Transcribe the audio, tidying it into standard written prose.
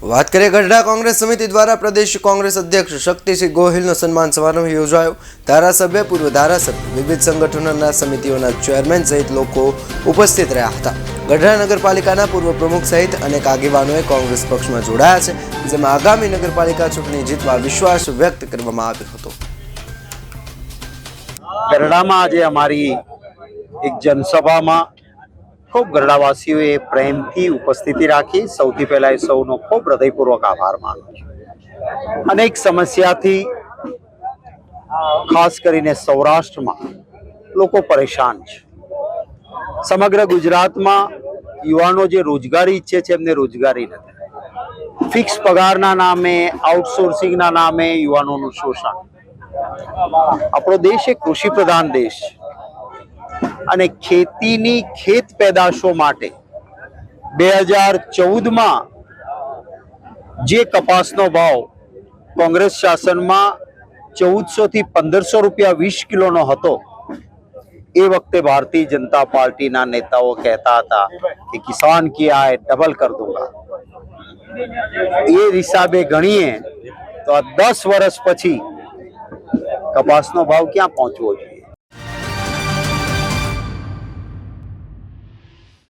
વાત કરીએ ગઢડા કોંગ્રેસ સમિતિ દ્વારા પ્રદેશ કોંગ્રેસ અધ્યક્ષ શક્તિસિંહ ગોહિલનો સન્માન સમારોહ યોજાયો। ધારાસભ્ય, પૂર્વ ધારાસભ્ય, વિવિધ સંગઠનોના સમિતિઓના ચેરમેન સહિત લોકો ઉપસ્થિત રહ્યા હતા। ગઢડા નગરપાલિકાના પૂર્વ પ્રમુખ સહિત અનેક આગેવાનોએ કોંગ્રેસ પક્ષમાં જોડાયા છે, જેમાં આગામી નગરપાલિકા ચૂંટણી જીતવા વિશ્વાસ વ્યક્ત કરવામાં આવ્યો હતો। ગઢડામાં આજે અમારી એક જનસભામાં ખૂબ ગઢડાવાસીઓએ પ્રેમથી ઉપસ્થિતિ રાખી। સૌથી પહેલા એ સૌનો ખૂબ હૃદયપૂર્વક આભાર માનું છું। અનેક સમસ્યાથી ખાસ કરીને સૌરાષ્ટ્રમાં લોકો પરેશાન છે। સમગ્ર ગુજરાતમાં યુવાનો જે રોજગારી ઈચ્છે છે એમને રોજગારી નથી। ફિક્સ પગારના નામે, આઉટસોર્સિંગના નામે યુવાનોનું શોષણ। આપણો દેશ એક કૃષિ પ્રધાન દેશ છે અને ખેતીની ખેત પેદાશો માટે 2014માં જે કપાસનો ભાવ કોંગ્રેસ શાસનમાં 1400 થી 1500 રૂપિયા 20 કિલોનો હતો, એ વખતે ભારતીય જનતા પાર્ટીના નેતાઓ કહેતા હતા કે કિસાન કી આય ડબલ કર દૂંગા। એ હિસાબે ગણીએ તો આ 10 વર્ષ પછી કપાસનો ભાવ ક્યાં પહોંચવો જોઈએ?